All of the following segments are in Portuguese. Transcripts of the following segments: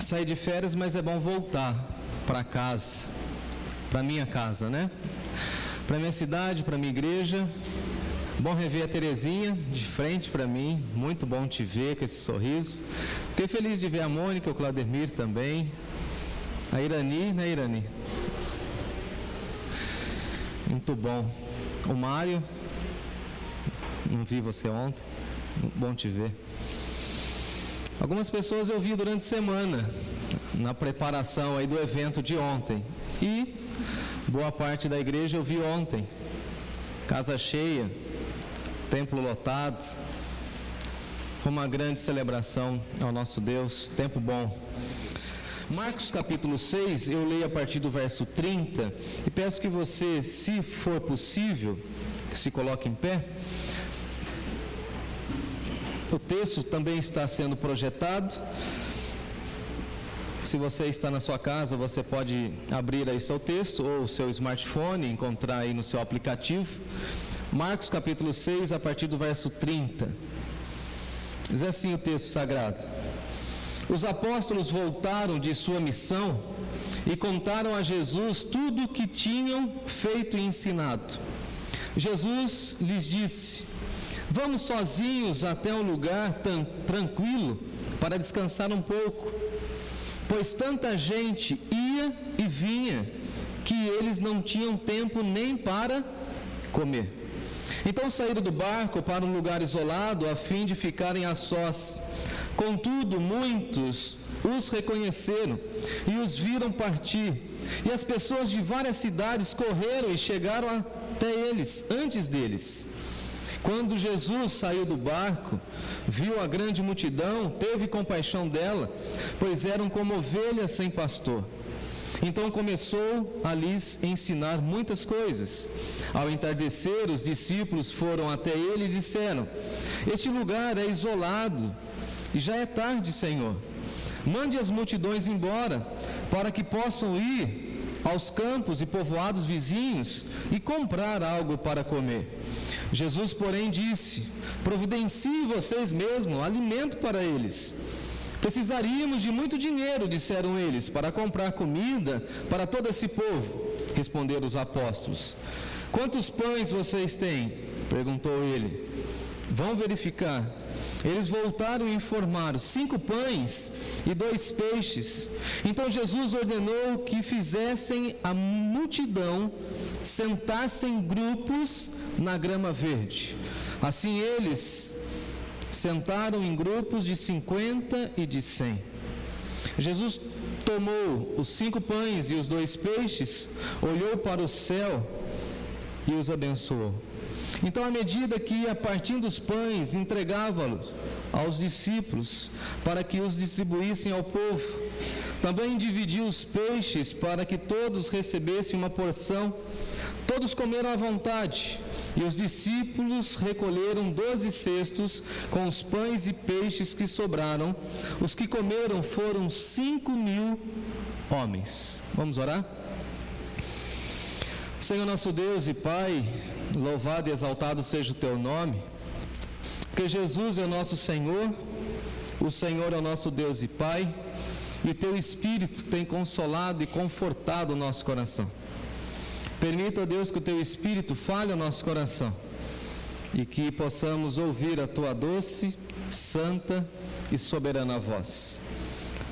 sair de férias, mas é bom voltar para casa, para minha casa, né? Para minha cidade, para minha igreja. Bom rever a Terezinha de frente para mim, muito bom te ver com esse sorriso. Fiquei feliz de ver a Mônica, o Claudemir também, a Irani, né, Irani? Muito bom. O Mário, não vi você ontem, bom te ver. Algumas pessoas eu vi durante a semana, na preparação aí do evento de ontem, e boa parte da igreja eu vi ontem, casa cheia, templo lotado. Foi uma grande celebração ao nosso Deus, tempo bom. Marcos capítulo 6, eu leio a partir do verso 30, e peço que você, se for possível, que se coloque em pé. O texto também está sendo projetado. Se você está na sua casa, você pode abrir aí seu texto ou o seu smartphone, encontrar aí no seu aplicativo. Marcos capítulo 6, a partir do verso 30. Diz assim o texto sagrado: Os apóstolos voltaram de sua missão e contaram a Jesus tudo o que tinham feito e ensinado. Jesus lhes disse: Vamos sozinhos até um lugar tranquilo para descansar um pouco, pois tanta gente ia e vinha que eles não tinham tempo nem para comer. Então saíram do barco para um lugar isolado a fim de ficarem a sós. Contudo, muitos os reconheceram e os viram partir, e as pessoas de várias cidades correram e chegaram até eles antes deles. Quando Jesus saiu do barco, viu a grande multidão, teve compaixão dela, pois eram como ovelhas sem pastor. Então começou a lhes ensinar muitas coisas. Ao entardecer, os discípulos foram até ele e disseram: Este lugar é isolado e já é tarde, Senhor. Mande as multidões embora, para que possam ir aos campos e povoados vizinhos e comprar algo para comer. Jesus, porém, disse: Providenciem vocês mesmos alimento para eles. Precisaríamos de muito dinheiro, disseram eles, para comprar comida para todo esse povo. Responderam os apóstolos. Quantos pães vocês têm? Perguntou ele. Vão verificar. Eles voltaram e informaram: 5 pães e 2 peixes. Então Jesus ordenou que fizessem a multidão sentar-se em grupos na grama verde. Assim eles sentaram em grupos de 50 e de 100. Jesus tomou os 5 pães e os 2 peixes, olhou para o céu e os abençoou. Então, à medida que ia partindo os pães, entregava-los aos discípulos para que os distribuíssem ao povo. Também dividiu os peixes para que todos recebessem uma porção. Todos comeram à vontade, e os discípulos recolheram 12 cestos com os pães e peixes que sobraram. Os que comeram foram 5.000 homens. Vamos orar? Senhor nosso Deus e Pai, louvado e exaltado seja o Teu nome, porque Jesus é o nosso Senhor, o Senhor é o nosso Deus e Pai, e Teu Espírito tem consolado e confortado o nosso coração. Permita, ó Deus, que o Teu Espírito fale ao nosso coração e que possamos ouvir a Tua doce, santa e soberana voz.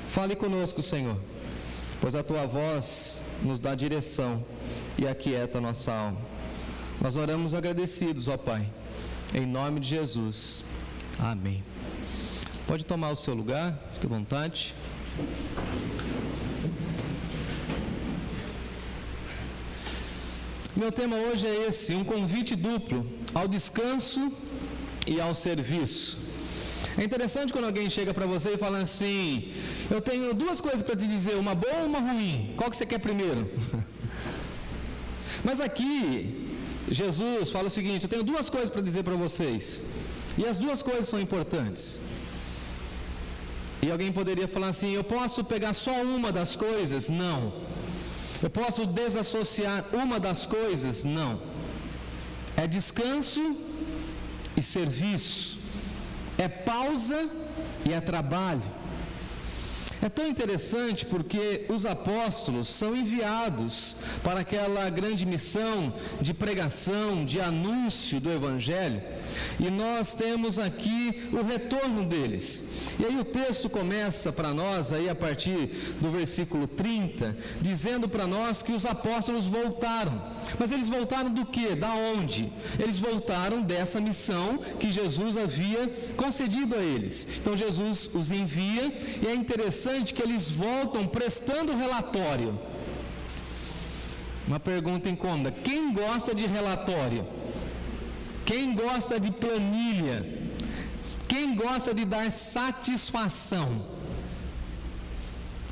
Fale conosco, Senhor, pois a Tua voz nos dá direção e aquieta a nossa alma. Nós oramos agradecidos, ó Pai, em nome de Jesus. Amém. Pode tomar o seu lugar, fique à vontade. Meu tema hoje é esse: um convite duplo ao descanso e ao serviço. É interessante quando alguém chega para você e fala assim: eu tenho 2 coisas para te dizer, uma boa e uma ruim, qual que você quer primeiro? Mas aqui, Jesus fala o seguinte: eu tenho 2 coisas para dizer para vocês, e as 2 coisas são importantes. E alguém poderia falar assim: eu posso pegar só uma das coisas? Não. Eu posso desassociar uma das coisas? Não. É descanso e serviço. É pausa e é trabalho. É tão interessante porque os apóstolos são enviados para aquela grande missão de pregação, de anúncio do Evangelho, e nós temos aqui o retorno deles. E aí o texto começa para nós, aí a partir do versículo 30, dizendo para nós que os apóstolos voltaram. Mas eles voltaram do quê? Da onde? Eles voltaram dessa missão que Jesus havia concedido a eles. Então Jesus os envia, e é interessante que eles voltam prestando relatório. Uma pergunta incômoda: quem gosta de relatório? Quem gosta de planilha? Quem gosta de dar satisfação?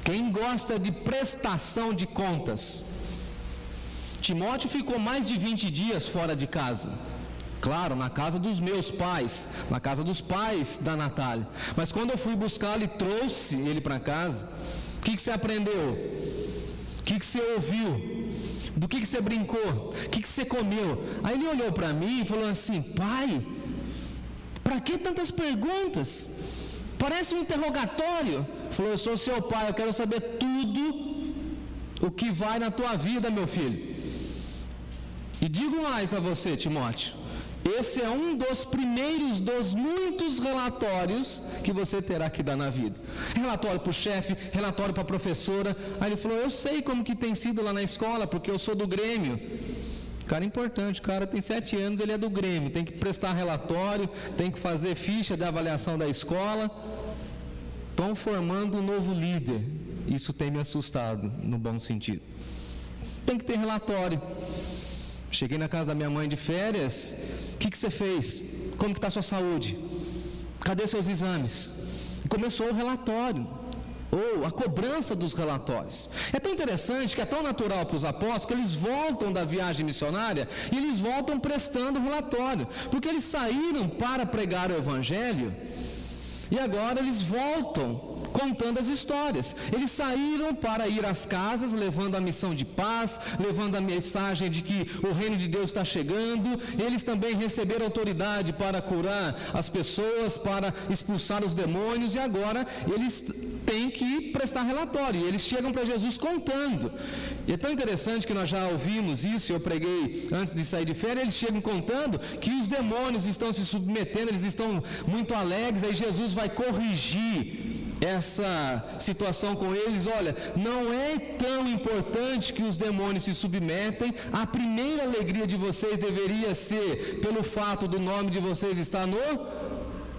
Quem gosta de prestação de contas? Timóteo ficou mais de 20 dias fora de casa. Claro, na casa dos meus pais, na casa dos pais da Natália. Mas quando eu fui buscá-lo e trouxe ele para casa, o que você aprendeu? O que você ouviu? Do que você brincou? O que você comeu? Aí ele olhou para mim e falou assim: pai, para que tantas perguntas? Parece um interrogatório. Falou: eu sou seu pai, eu quero saber tudo o que vai na tua vida, meu filho. E digo mais a você, Timóteo, esse é um dos primeiros dos muitos relatórios que você terá que dar na vida. Relatório para o chefe, relatório para a professora. Aí ele falou: eu sei como que tem sido lá na escola, porque eu sou do Grêmio. Cara importante, o cara tem 7 anos, ele é do Grêmio, tem que prestar relatório, tem que fazer ficha de avaliação da escola. Estão formando um novo líder. Isso tem me assustado, no bom sentido. Tem que ter relatório. Cheguei na casa da minha mãe de férias. O que você fez? Como que está a sua saúde? Cadê seus exames? E começou o relatório, ou a cobrança dos relatórios. É tão interessante, que é tão natural para os apóstolos, que eles voltam da viagem missionária e eles voltam prestando relatório, porque eles saíram para pregar o Evangelho e agora eles voltam contando as histórias. Eles saíram para ir às casas, levando a missão de paz, levando a mensagem de que o reino de Deus está chegando. Eles também receberam autoridade para curar as pessoas, para expulsar os demônios, e agora eles têm que prestar relatório. E eles chegam para Jesus contando. E é tão interessante que nós já ouvimos isso, eu preguei antes de sair de férias. Eles chegam contando que os demônios estão se submetendo, eles estão muito alegres. Aí Jesus vai corrigir essa situação com eles. Olha, não é tão importante que os demônios se submetem. A primeira alegria de vocês deveria ser pelo fato do nome de vocês estar no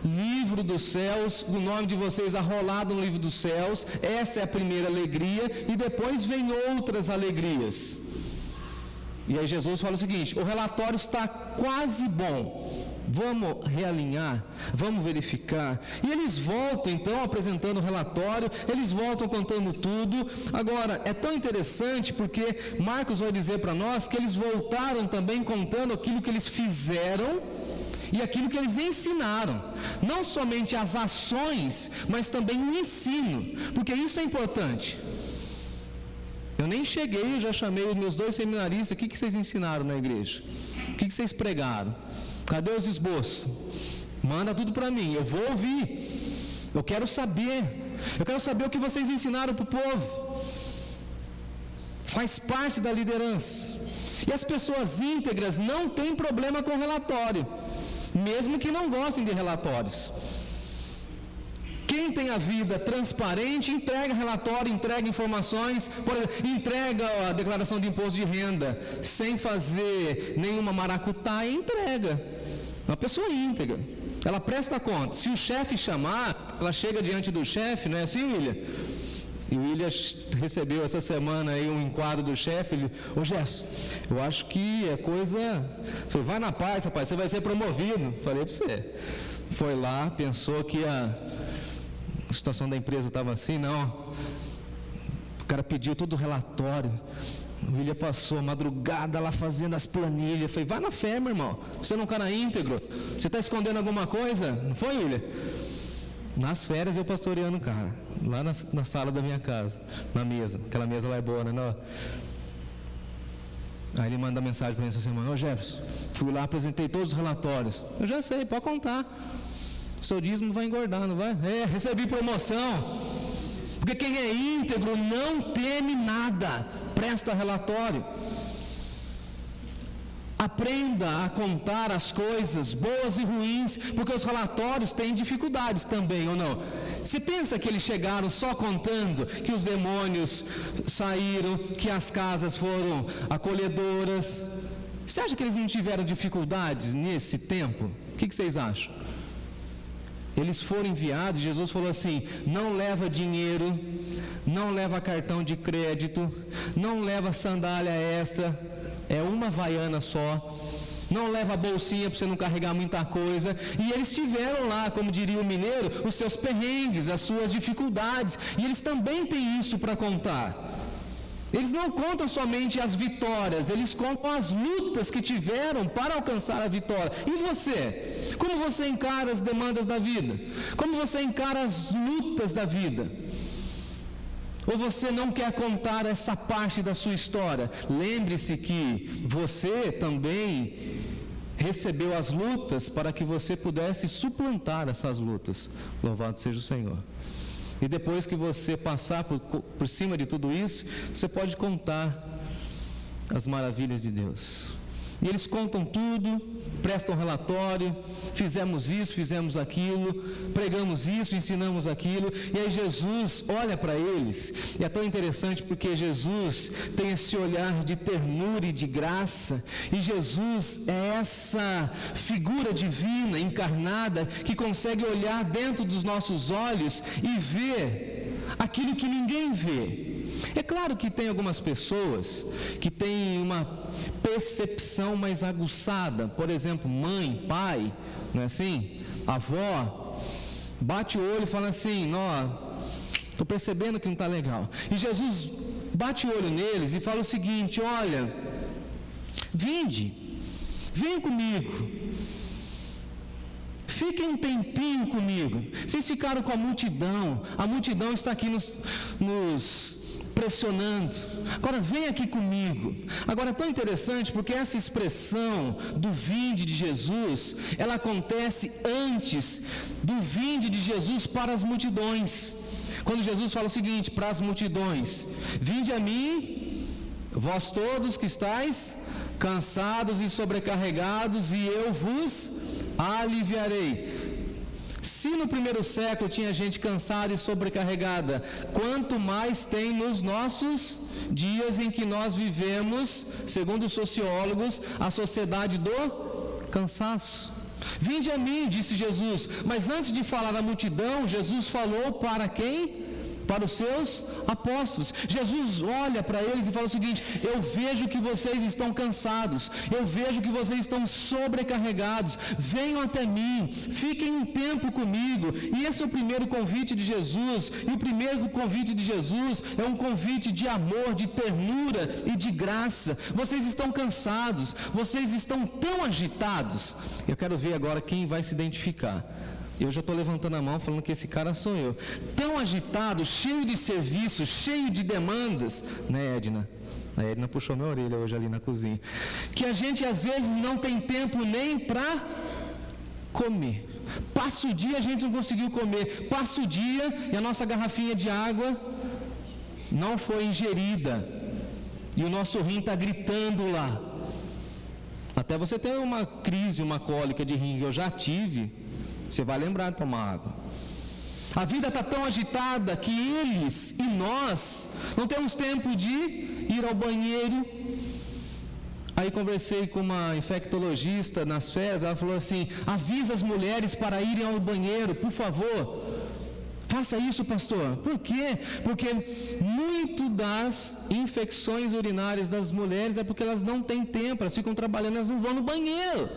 livro dos céus, o nome de vocês arrolado no livro dos céus. Essa é a primeira alegria, e depois vem outras alegrias. E aí Jesus fala o seguinte: o relatório está quase bom, vamos realinhar, vamos verificar. E eles voltam então apresentando o relatório, eles voltam contando tudo. Agora, é tão interessante porque Marcos vai dizer para nós que eles voltaram também contando aquilo que eles fizeram e aquilo que eles ensinaram. Não somente as ações, mas também o ensino, porque isso é importante. Eu nem cheguei, eu já chamei os meus 2 seminaristas. O que vocês ensinaram na igreja? O que vocês pregaram? Cadê os esboços? Manda tudo para mim, eu vou ouvir. Eu quero saber o que vocês ensinaram para o povo. Faz parte da liderança. E as pessoas íntegras não têm problema com relatório, mesmo que não gostem de relatórios. Quem tem a vida transparente, entrega relatório, entrega informações, por exemplo, entrega a declaração de imposto de renda, sem fazer nenhuma maracutaia, entrega. Uma pessoa íntegra, ela presta conta. Se o chefe chamar, ela chega diante do chefe, não é assim, William? E o William recebeu essa semana aí um enquadro do chefe. Ele: ô Gerson, eu acho que é coisa... Falei: vai na paz, rapaz, você vai ser promovido. Falei para você. Foi lá, pensou que a situação da empresa estava assim, não. O cara pediu todo o relatório. O William passou a madrugada lá fazendo as planilhas. Eu falei: vai na fé, meu irmão. Você não é um cara íntegro. Você está escondendo alguma coisa? Não foi, William? Nas férias eu pastoreando o cara, lá na sala da minha casa, na mesa. Aquela mesa lá é boa, né? Não. Aí ele manda mensagem para mim essa semana: ô Jefferson, fui lá, apresentei todos os relatórios. Eu já sei, pode contar. O seu dízimo vai engordar, não vai? Recebi promoção. Porque quem é íntegro não teme nada, presta relatório. Aprenda a contar as coisas boas e ruins, porque os relatórios têm dificuldades também, ou não? Você pensa que eles chegaram só contando que os demônios saíram, que as casas foram acolhedoras? Você acha que eles não tiveram dificuldades nesse tempo? O que vocês acham? Eles foram enviados, Jesus falou assim: não leva dinheiro, não leva cartão de crédito, não leva sandália extra, é uma havaiana só, não leva bolsinha para você não carregar muita coisa. E eles tiveram lá, como diria o mineiro, os seus perrengues, as suas dificuldades, e eles também têm isso para contar. Eles não contam somente as vitórias, eles contam as lutas que tiveram para alcançar a vitória. E você? Como você encara as demandas da vida? Como você encara as lutas da vida? Ou você não quer contar essa parte da sua história? Lembre-se que você também recebeu as lutas para que você pudesse suplantar essas lutas. Louvado seja o Senhor. E depois que você passar por cima de tudo isso, você pode contar as maravilhas de Deus. E eles contam tudo, prestam relatório, fizemos isso, fizemos aquilo, pregamos isso, ensinamos aquilo. E aí Jesus olha para eles, e é tão interessante porque Jesus tem esse olhar de ternura e de graça, e Jesus é essa figura divina, encarnada, que consegue olhar dentro dos nossos olhos e ver aquilo que ninguém vê. É claro que tem algumas pessoas que têm uma percepção mais aguçada, por exemplo, mãe, pai, não é assim? Avó, bate o olho e fala assim: estou percebendo que não está legal. E Jesus bate o olho neles e fala o seguinte: olha, vem comigo, fiquem um tempinho comigo. Vocês ficaram com a multidão está aqui nos pressionando, agora vem aqui comigo. Agora é tão interessante porque essa expressão do vinde de Jesus, ela acontece antes do vinde de Jesus para as multidões. Quando Jesus fala o seguinte para as multidões: vinde a mim, vós todos que estáis cansados e sobrecarregados, e eu vos aliviarei. Se no primeiro século tinha gente cansada e sobrecarregada, quanto mais tem nos nossos dias em que nós vivemos, segundo os sociólogos, a sociedade do cansaço. Vinde a mim, disse Jesus, mas antes de falar da multidão, Jesus falou para quem? Para os seus apóstolos. Jesus olha para eles e fala o seguinte: eu vejo que vocês estão cansados, eu vejo que vocês estão sobrecarregados, venham até mim, fiquem um tempo comigo. E esse é o primeiro convite de Jesus, e o primeiro convite de Jesus é um convite de amor, de ternura e de graça. Vocês estão cansados, vocês estão tão agitados. Eu quero ver agora quem vai se identificar. Eu já estou levantando a mão falando que esse cara sou eu. Tão agitado, cheio de serviço, cheio de demandas, né, Edna? A Edna puxou minha orelha hoje ali na cozinha. Que a gente às vezes não tem tempo nem para comer. Passa o dia, a gente não conseguiu comer. Passa o dia e a nossa garrafinha de água não foi ingerida. E o nosso rim está gritando lá. Até você ter uma crise, uma cólica de rim, eu já tive. Você vai lembrar de tomar água. A vida está tão agitada que eles e nós não temos tempo de ir ao banheiro. Aí conversei com uma infectologista nas férias, ela falou assim: avisa as mulheres para irem ao banheiro, por favor. Faça isso, pastor. Por quê? Porque muito das infecções urinárias das mulheres é porque elas não têm tempo, elas ficam trabalhando, elas não vão no banheiro.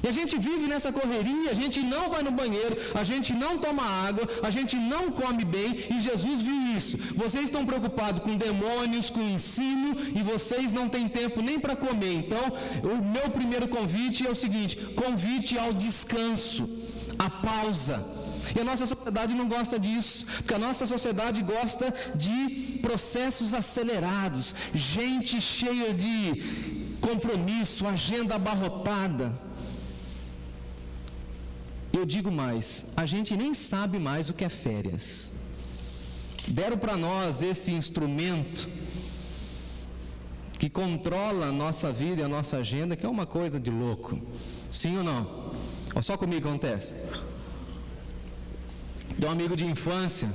E a gente vive nessa correria, a gente não vai no banheiro, a gente não toma água, a gente não come bem, e Jesus viu isso. Vocês estão preocupados com demônios, com ensino, e vocês não têm tempo nem para comer. Então, o meu primeiro convite é o seguinte: convite ao descanso, à pausa. E a nossa sociedade não gosta disso, porque a nossa sociedade gosta de processos acelerados, gente cheia de compromisso, agenda abarrotada. Eu digo mais, a gente nem sabe mais o que é férias. deram para nós esse instrumento que controla a nossa vida e a nossa agenda, que é uma coisa de louco. Sim ou não? Ou só comigo acontece? De um amigo de infância,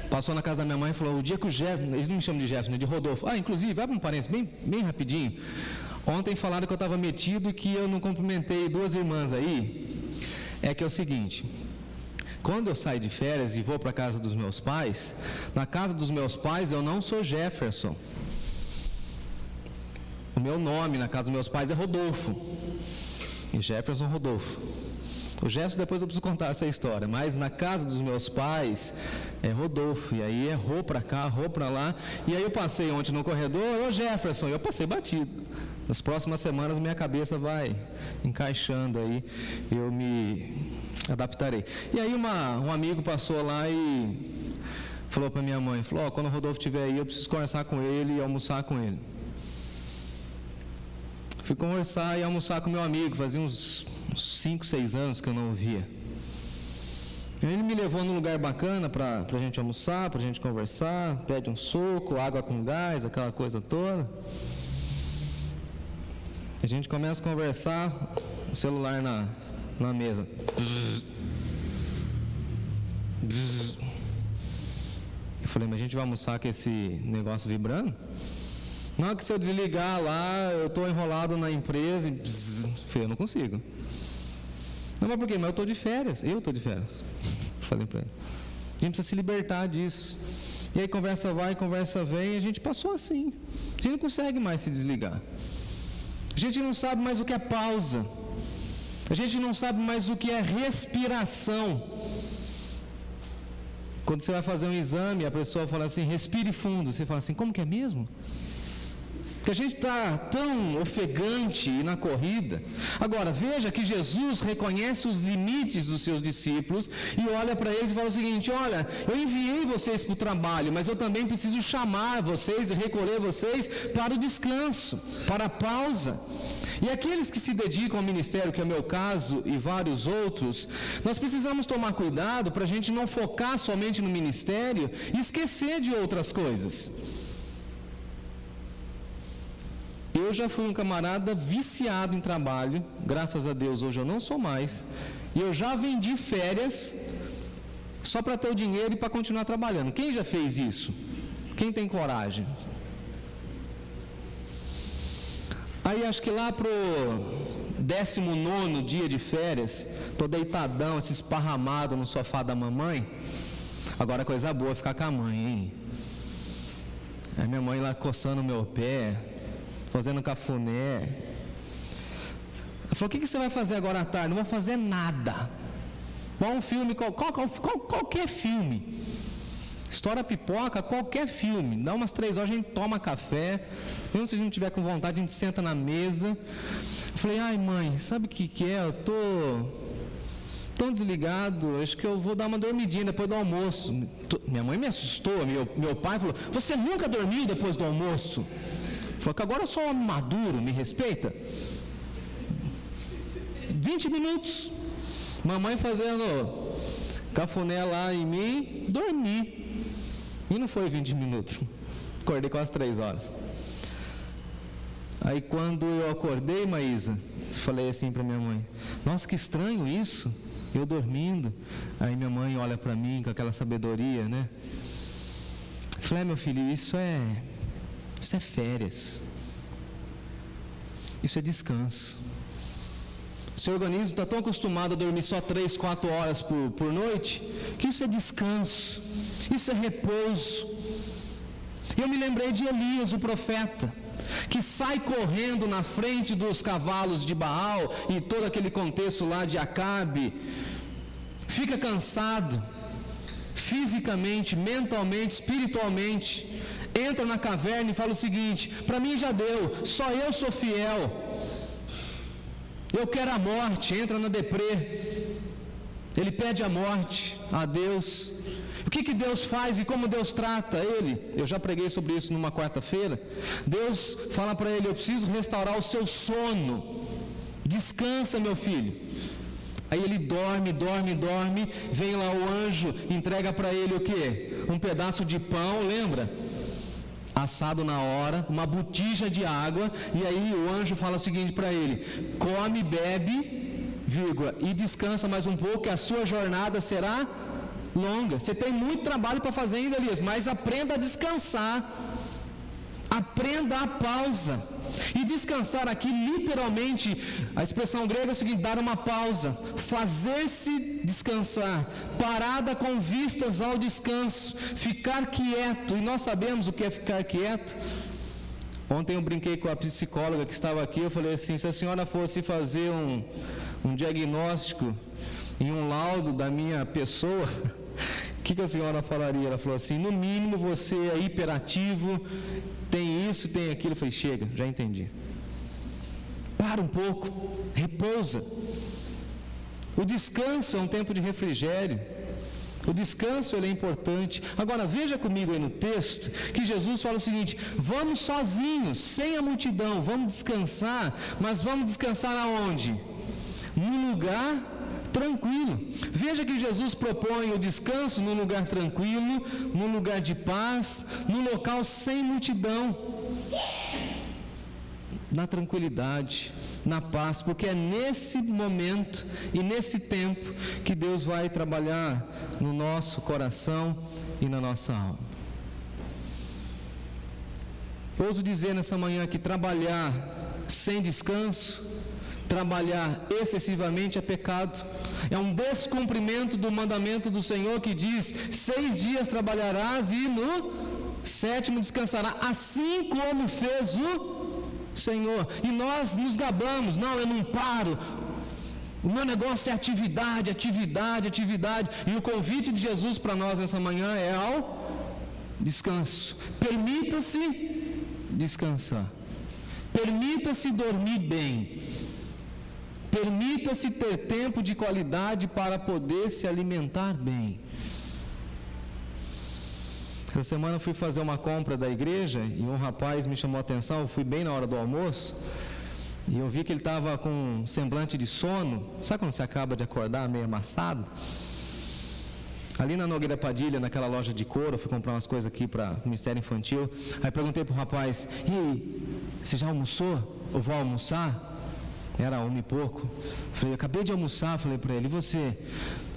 passou na casa da minha mãe e falou, o dia que o Jefferson, eles não me chamam de Jefferson, de Rodolfo. Inclusive, vai para um parênteses bem rapidinho. Ontem falaram que eu estava metido e que eu não cumprimentei duas irmãs aí. É que é o seguinte, quando eu saio de férias e vou para a casa dos meus pais, na casa dos meus pais eu não sou Jefferson. O meu nome na casa dos meus pais é Rodolfo. E Jefferson Rodolfo. O Jefferson depois eu preciso contar essa história, mas na casa dos meus pais é Rodolfo, e aí é Rô para cá, Rô para lá, e aí eu passei ontem no corredor, ô Jefferson, eu passei batido. Nas próximas semanas minha cabeça vai encaixando aí, eu me adaptarei. E aí um amigo passou lá e falou para minha mãe, falou, quando o Rodolfo estiver aí eu preciso conversar com ele e almoçar com ele. Fui conversar e almoçar com meu amigo, fazia uns 5, 6 anos que eu não o via. Ele me levou num lugar bacana para a gente almoçar, para a gente conversar, pede um suco, água com gás, aquela coisa toda. A gente começa a conversar, o celular na mesa. Eu falei, mas a gente vai almoçar com esse negócio vibrando? Não, que se eu desligar lá, eu estou enrolado na empresa e falei, eu não consigo. Não, mas por quê? Mas eu estou de férias. Eu estou de férias. Falei para ele. A gente precisa se libertar disso. E aí conversa vai, conversa vem, e a gente passou assim. A gente não consegue mais se desligar. A gente não sabe mais o que é pausa. A gente não sabe mais o que é respiração. Quando você vai fazer um exame, a pessoa fala assim, respire fundo. Você fala assim, como que é mesmo? Porque a gente está tão ofegante na corrida. Agora, veja que Jesus reconhece os limites dos seus discípulos e olha para eles e fala o seguinte, olha, eu enviei vocês para o trabalho, mas eu também preciso chamar vocês e recolher vocês para o descanso, para a pausa. E aqueles que se dedicam ao ministério, que é o meu caso e vários outros, nós precisamos tomar cuidado para a gente não focar somente no ministério e esquecer de outras coisas. Eu já fui um camarada viciado em trabalho, graças a Deus hoje eu não sou mais, e eu já vendi férias só para ter o dinheiro e para continuar trabalhando. Quem já fez isso? Quem tem coragem? Aí acho que lá pro 19º dia de férias, tô deitadão, assim, esparramado no sofá da mamãe. Agora coisa boa é ficar com a mãe, hein? Aí minha mãe lá coçando o meu pé, fazendo cafuné. Ela falou, o que você vai fazer agora à tarde? Não vou fazer nada. Bom, um filme, qualquer filme. Estoura pipoca, qualquer filme. Dá umas 3 horas, a gente toma café. Mesmo se a gente tiver com vontade, a gente senta na mesa. Eu falei, ai mãe, sabe o que é? Eu tô tão desligado, acho que eu vou dar uma dormidinha depois do almoço. Minha mãe me assustou, meu pai falou, você nunca dormiu depois do almoço? Falou que agora eu sou um homem maduro, me respeita. 20 minutos. Mamãe fazendo cafuné lá em mim, dormi. E não foi 20 minutos. Acordei quase 3 horas. Aí quando eu acordei, Maísa, falei assim para minha mãe, nossa, que estranho isso, eu dormindo. Aí minha mãe olha para mim com aquela sabedoria, né? Falei, meu filho, isso é férias. Isso é descanso. Seu organismo está tão acostumado a dormir só 3, 4 horas por noite, que isso é descanso, isso é repouso. E eu me lembrei de Elias, o profeta, que sai correndo na frente dos cavalos de Baal e todo aquele contexto lá de Acabe, fica cansado, fisicamente, mentalmente, espiritualmente, entra na caverna e fala o seguinte, para mim já deu, só eu sou fiel. Eu quero a morte, entra na deprê. Ele pede a morte a Deus. O que Deus faz e como Deus trata ele? Eu já preguei sobre isso numa quarta-feira. Deus fala para ele, eu preciso restaurar o seu sono. Descansa, meu filho. Aí ele dorme, vem lá o anjo, entrega para ele o quê? Um pedaço de pão, lembra? Assado na hora, uma botija de água, e aí o anjo fala o seguinte para ele: come, bebe, vírgula, e descansa mais um pouco, que a sua jornada será longa. Você tem muito trabalho para fazer ainda, Elias, mas aprenda a descansar, aprenda a pausa. E descansar aqui, literalmente, a expressão grega é o seguinte: dar uma pausa, fazer-se descansar, parada com vistas ao descanso, ficar quieto. E nós sabemos o que é ficar quieto. Ontem eu brinquei com a psicóloga que estava aqui, eu falei assim: se a senhora fosse fazer um diagnóstico e um laudo da minha pessoa, o que a senhora falaria? Ela falou assim: no mínimo você é hiperativo, tem isso, tem aquilo. Eu falei: chega, já entendi. Para um pouco, repousa. O descanso é um tempo de refrigério. O descanso ele é importante. Agora veja comigo aí no texto que Jesus fala o seguinte: vamos sozinhos, sem a multidão, vamos descansar, mas vamos descansar aonde? Num lugar tranquilo. Veja que Jesus propõe o descanso num lugar tranquilo, num lugar de paz, num local sem multidão, na tranquilidade, na paz, porque é nesse momento e nesse tempo que Deus vai trabalhar no nosso coração e na nossa alma. Ouso dizer nessa manhã que trabalhar sem descanso, trabalhar excessivamente é pecado. É um descumprimento do mandamento do Senhor que diz: 6 dias trabalharás e no 7º descansará, assim como fez o Senhor. E nós nos gabamos: não, eu não paro, o meu negócio é atividade. E o convite de Jesus para nós nessa manhã é ao descanso. Permita-se descansar, permita-se dormir bem, permita-se ter tempo de qualidade para poder se alimentar bem. Essa semana eu fui fazer uma compra da igreja e um rapaz me chamou a atenção. Eu fui bem na hora do almoço e eu vi que ele estava com um semblante de sono. Sabe quando você acaba de acordar meio amassado? Ali na Nogueira Padilha, naquela loja de couro, eu fui comprar umas coisas aqui para o Ministério Infantil. Aí perguntei para o rapaz: e aí, você já almoçou? Eu vou almoçar? Era 1 e pouco. Falei: eu acabei de almoçar. Falei para ele: e você?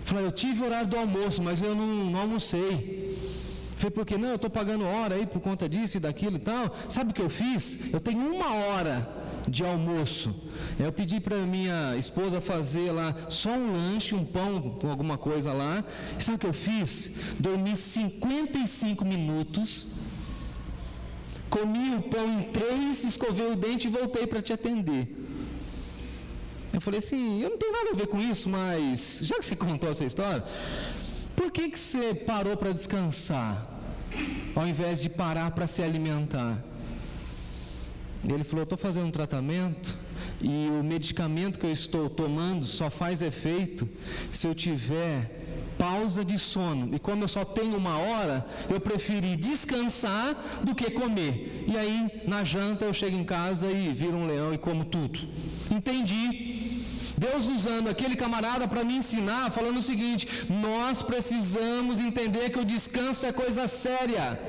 Falei: eu tive o horário do almoço, mas eu não almocei. Falei: por quê? Não, eu estou pagando hora aí por conta disso e daquilo e tal. Sabe o que eu fiz? Eu tenho 1 hora de almoço. Eu pedi para minha esposa fazer lá só um lanche, um pão com alguma coisa lá. E sabe o que eu fiz? Dormi 55 minutos, comi o pão em 3, escovei o dente e voltei para te atender. Eu falei assim: eu não tenho nada a ver com isso, mas já que você contou essa história, por que você parou para descansar, ao invés de parar para se alimentar? Ele falou: estou fazendo um tratamento e o medicamento que eu estou tomando só faz efeito se eu tiver pausa de sono. E como eu só tenho 1 hora, eu preferi descansar do que comer. E aí, na janta, eu chego em casa e viro um leão e como tudo. Entendi. Deus usando aquele camarada para me ensinar, falando o seguinte: nós precisamos entender que o descanso é coisa séria.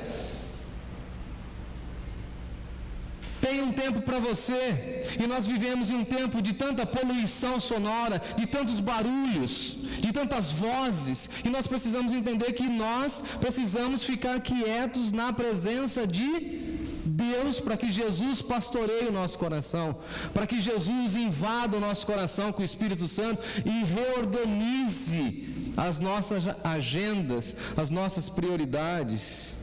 Tem um tempo para você, e nós vivemos em um tempo de tanta poluição sonora, de tantos barulhos, de tantas vozes, e nós precisamos entender que nós precisamos ficar quietos na presença de Deus, para que Jesus pastoreie o nosso coração, para que Jesus invada o nosso coração com o Espírito Santo e reorganize as nossas agendas, as nossas prioridades.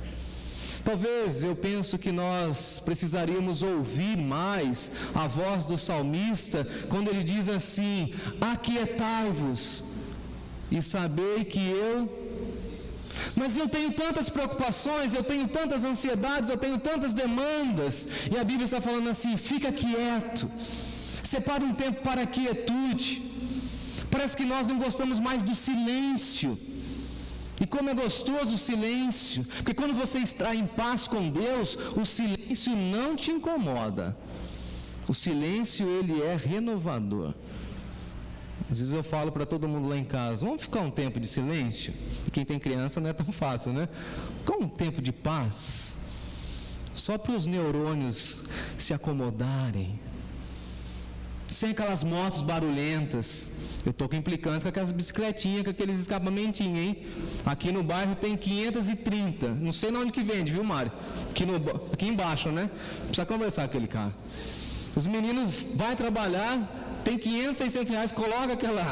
Talvez eu penso que nós precisaríamos ouvir mais a voz do salmista quando ele diz assim: aquietai-vos e sabei que mas eu tenho tantas preocupações, eu tenho tantas ansiedades, eu tenho tantas demandas. E a Bíblia está falando assim: fica quieto, separa um tempo para a quietude. Parece que nós não gostamos mais do silêncio. E como é gostoso o silêncio, porque quando você está em paz com Deus, o silêncio não te incomoda. O silêncio, ele é renovador. Às vezes eu falo para todo mundo lá em casa, vamos ficar um tempo de silêncio? E quem tem criança não é tão fácil, né? Ficar um tempo de paz, só para os neurônios se acomodarem, sem aquelas motos barulhentas. Eu estou com implicância com aquelas bicicletinhas, com aqueles escapamentinhos, hein? Aqui no bairro tem 530, não sei onde que vende, viu, Mário? Aqui embaixo, né? Precisa conversar com aquele cara. Os meninos vão trabalhar, tem 500, 600 reais, coloca aquela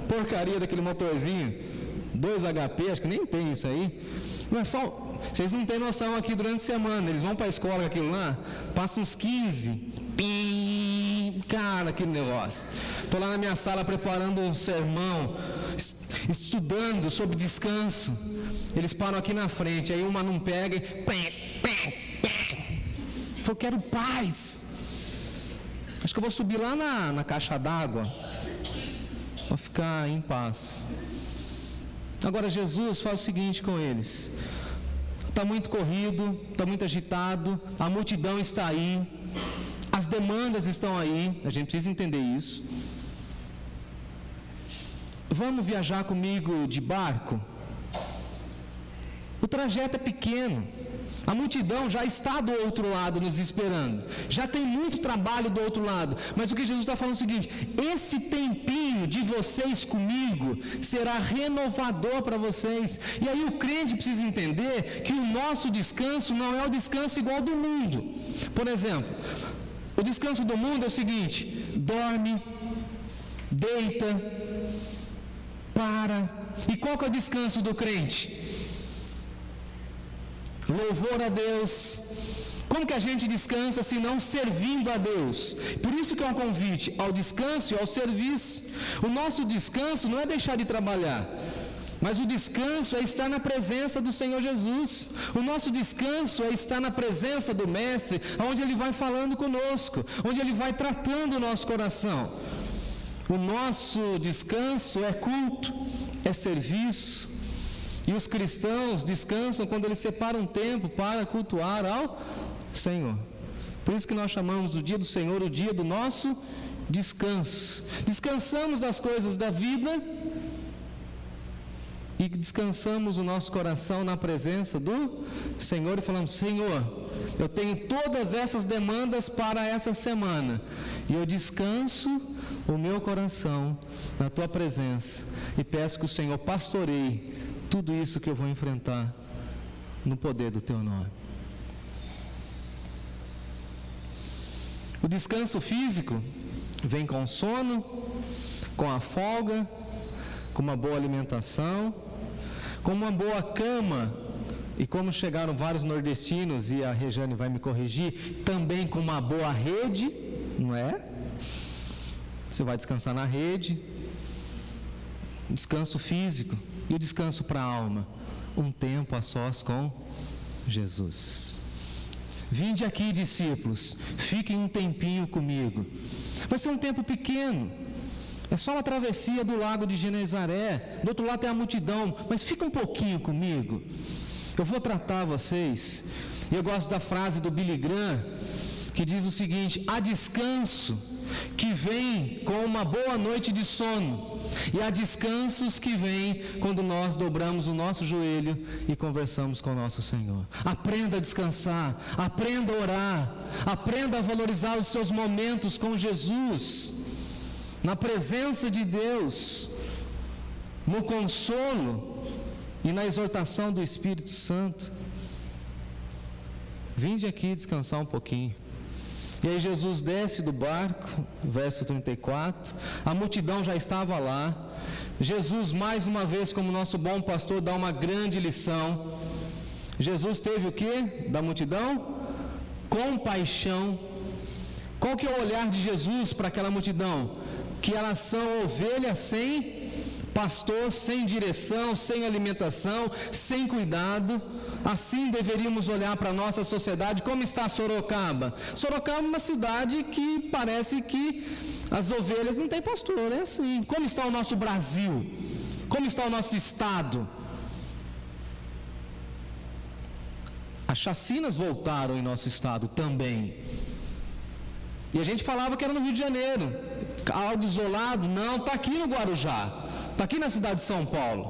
porcaria daquele motorzinho, 2 HP, acho que nem tem isso aí. Mas vocês não têm noção aqui durante a semana, eles vão para a escola com aquilo lá, passam uns 15, cara, aquele negócio. Estou lá na minha sala preparando um sermão, estudando sobre descanso. Eles param aqui na frente, aí uma não pega e eu quero paz. Acho que eu vou subir lá na caixa d'água para ficar em paz. Agora Jesus faz o seguinte com eles: está muito corrido, está muito agitado, a multidão está aí, as demandas estão aí, a gente precisa entender isso. Vamos viajar comigo de barco? O trajeto é pequeno, a multidão já está do outro lado nos esperando, já tem muito trabalho do outro lado, mas o que Jesus está falando é o seguinte: esse tempinho de vocês comigo será renovador para vocês. E aí o crente precisa entender que o nosso descanso não é o descanso igual do mundo. Por exemplo, o descanso do mundo é o seguinte: dorme, deita, para. E qual que é o descanso do crente? Louvor a Deus. Como que a gente descansa se não servindo a Deus? Por isso que é um convite ao descanso e ao serviço. O nosso descanso não é deixar de trabalhar, mas o descanso é estar na presença do Senhor Jesus. O nosso descanso é estar na presença do Mestre, onde Ele vai falando conosco, onde Ele vai tratando o nosso coração. O nosso descanso é culto, é serviço. E os cristãos descansam quando eles separam tempo para cultuar ao Senhor. Por isso que nós chamamos o dia do Senhor o dia do nosso descanso. Descansamos das coisas da vida e descansamos o nosso coração na presença do Senhor e falamos: Senhor, eu tenho todas essas demandas para essa semana e eu descanso o meu coração na Tua presença e peço que o Senhor pastoreie tudo isso que eu vou enfrentar no poder do Teu nome. O descanso físico vem com sono, com a folga, com uma boa alimentação, com uma boa cama, e como chegaram vários nordestinos, e a Rejane vai me corrigir, também com uma boa rede, não é? Você vai descansar na rede. Descanso físico. E o descanso para a alma? Um tempo a sós com Jesus. Vinde aqui, discípulos, fiquem um tempinho comigo. Vai ser um tempo pequeno, é só uma travessia do lago de Genezaré, do outro lado tem a multidão, mas fica um pouquinho comigo. Eu vou tratar vocês. E eu gosto da frase do Billy Graham, que diz o seguinte: há descanso que vem com uma boa noite de sono, e há descansos que vêm quando nós dobramos o nosso joelho e conversamos com o nosso Senhor. Aprenda a descansar, aprenda a orar, aprenda a valorizar os seus momentos com Jesus, na presença de Deus, no consolo e na exortação do Espírito Santo. Vinde aqui descansar um pouquinho. E aí Jesus desce do barco, verso 34, a multidão já estava lá. Jesus, mais uma vez, como nosso bom pastor, dá uma grande lição. Jesus teve o que da multidão? Compaixão. Qual que é o olhar de Jesus para aquela multidão? Que elas são ovelhas sem pastor, sem direção, sem alimentação, sem cuidado. Assim deveríamos olhar para a nossa sociedade. Como está Sorocaba? Sorocaba é uma cidade que parece que as ovelhas não têm pastor, é assim. Como está o nosso Brasil? Como está o nosso estado? As chacinas voltaram em nosso estado também. E a gente falava que era no Rio de Janeiro. algo isolado? Não, está aqui no Guarujá, está aqui na cidade de São Paulo,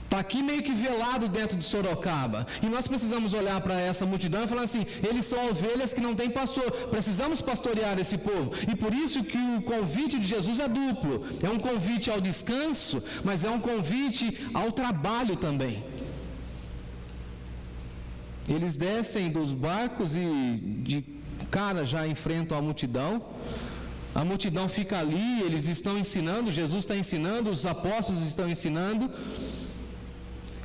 está aqui meio que velado dentro de Sorocaba. E nós precisamos olhar para essa multidão e falar assim: eles são ovelhas que não têm pastor, precisamos pastorear esse povo. E por isso que o convite de Jesus é duplo, é um convite ao descanso, mas é um convite ao trabalho também. Eles descem dos barcos e de cara já enfrentam a multidão fica ali, eles estão ensinando, Jesus está ensinando, os apóstolos estão ensinando.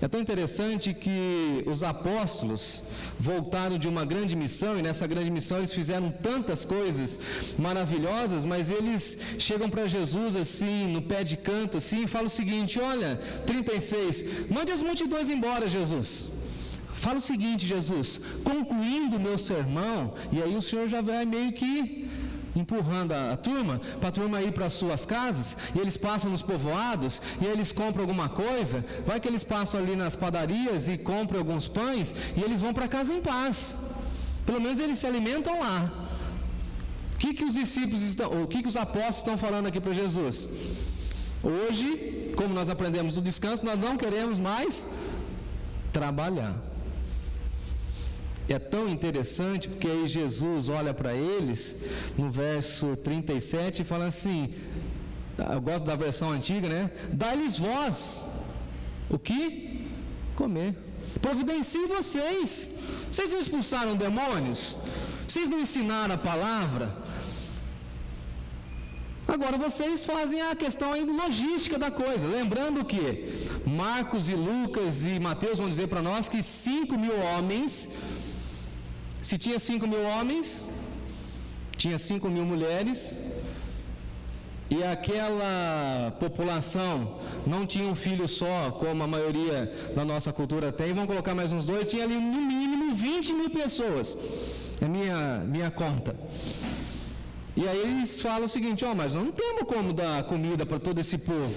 É tão interessante que os apóstolos voltaram de uma grande missão, e nessa grande missão eles fizeram tantas coisas maravilhosas, mas eles chegam para Jesus assim, no pé de canto assim, e falam o seguinte: olha, 36, mande as multidões embora, Jesus. Fala o seguinte, Jesus, concluindo o meu sermão, e aí o Senhor já vai meio que empurrando a turma, para a turma ir para as suas casas, e eles passam nos povoados, e aí eles compram alguma coisa, vai que eles passam ali nas padarias e compram alguns pães, e eles vão para casa em paz, pelo menos eles se alimentam lá. O que os discípulos estão, o que os apóstolos estão falando aqui para Jesus? Hoje, como nós aprendemos no descanso, nós não queremos mais trabalhar. É tão interessante, porque aí Jesus olha para eles, no verso 37, e fala assim, eu gosto da versão antiga, né? Dá-lhes vós o que? Comer. Providencie vocês. Vocês não expulsaram demônios? Vocês não ensinaram a palavra? Agora vocês fazem a questão aí logística da coisa. Lembrando que Marcos e Lucas e Mateus vão dizer para nós que 5.000 homens... Se tinha 5.000 homens, tinha 5.000 mulheres, e aquela população não tinha um filho só, como a maioria da nossa cultura tem, vamos colocar mais uns 2, tinha ali no mínimo 20.000 pessoas, é minha conta. E aí eles falam o seguinte: mas não temos como dar comida para todo esse povo.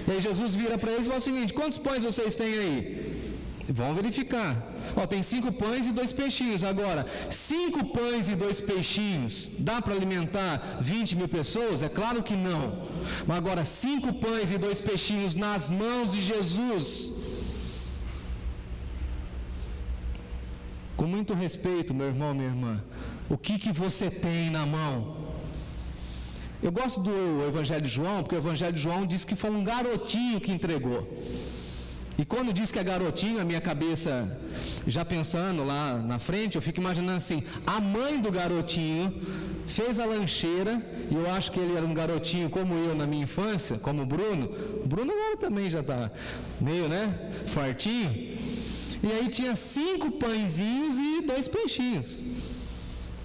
E aí Jesus vira para eles e fala o seguinte: quantos pães vocês têm aí? Vão verificar. Tem 5 pães e 2 peixinhos. Agora, 5 pães e 2 peixinhos, dá para alimentar 20.000 pessoas? É claro que não. Mas agora, 5 pães e 2 peixinhos nas mãos de Jesus. Com muito respeito, meu irmão, minha irmã, o que você tem na mão? Eu gosto do Evangelho de João, porque o Evangelho de João diz que foi um garotinho que entregou. E quando diz que é garotinho, a minha cabeça, já pensando lá na frente, eu fico imaginando assim: a mãe do garotinho fez a lancheira, e eu acho que ele era um garotinho como eu na minha infância, como o Bruno. O Bruno agora também já está meio, fartinho. E aí tinha 5 pãezinhos e 2 peixinhos.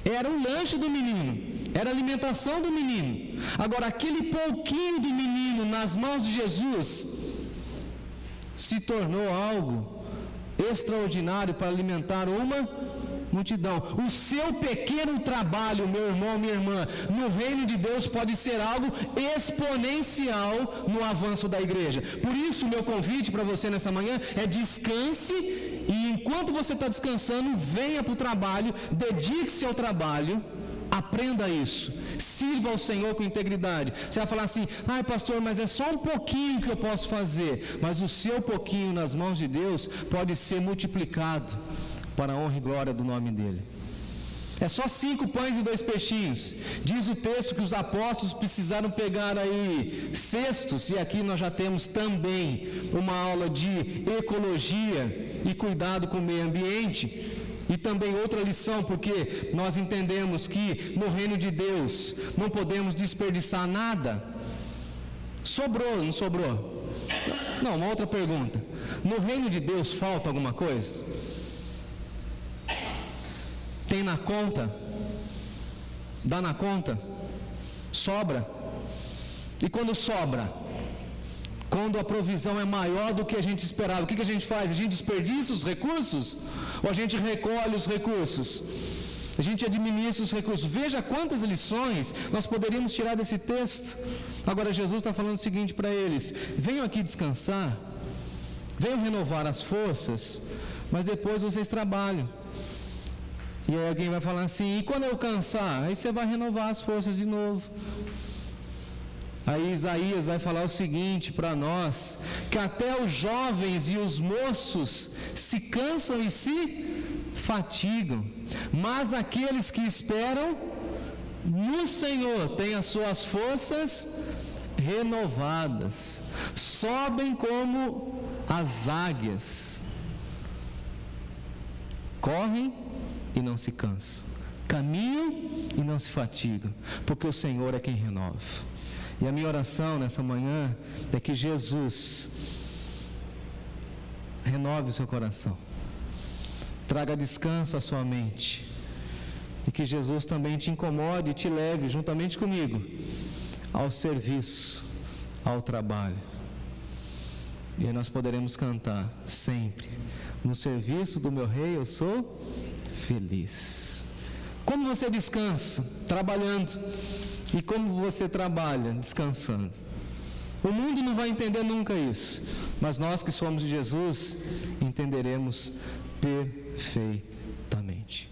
Era o lanche do menino, era a alimentação do menino. Agora, aquele pouquinho do menino nas mãos de Jesus se tornou algo extraordinário para alimentar uma multidão. O seu pequeno trabalho, meu irmão, minha irmã, no reino de Deus pode ser algo exponencial no avanço da igreja. Por isso, o meu convite para você nessa manhã é: descanse, e enquanto você está descansando, venha para o trabalho, dedique-se ao trabalho, aprenda isso, sirva ao Senhor com integridade. Você vai falar assim: pastor, mas é só um pouquinho que eu posso fazer. Mas o seu pouquinho nas mãos de Deus pode ser multiplicado para a honra e glória do nome dele. É só 5 pães e 2 peixinhos. Diz o texto que os apóstolos precisaram pegar aí cestos, e aqui nós já temos também uma aula de ecologia e cuidado com o meio ambiente. E também outra lição, porque nós entendemos que no reino de Deus não podemos desperdiçar nada. Sobrou, não sobrou? Não, uma outra pergunta: no reino de Deus falta alguma coisa? Tem na conta? Dá na conta? Sobra? E quando sobra? Quando a provisão é maior do que a gente esperava, o que a gente faz? A gente desperdiça os recursos? Ou a gente recolhe os recursos? A gente administra os recursos? Veja quantas lições nós poderíamos tirar desse texto. Agora Jesus está falando o seguinte para eles: venham aqui descansar, venham renovar as forças, mas depois vocês trabalham. E aí alguém vai falar assim: e quando eu cansar? Aí você vai renovar as forças de novo. Aí Isaías vai falar o seguinte para nós, que até os jovens e os moços se cansam e se fatigam, mas aqueles que esperam no Senhor têm as suas forças renovadas, sobem como as águias, correm e não se cansam, caminham e não se fatigam, porque o Senhor é quem renova. E a minha oração nessa manhã é que Jesus renove o seu coração, traga descanso à sua mente, e que Jesus também te incomode e te leve juntamente comigo ao serviço, ao trabalho. E aí nós poderemos cantar sempre: no serviço do meu Rei eu sou feliz. Como você descansa? Trabalhando. E como você trabalha? Descansando. O mundo não vai entender nunca isso, mas nós que somos de Jesus entenderemos perfeitamente.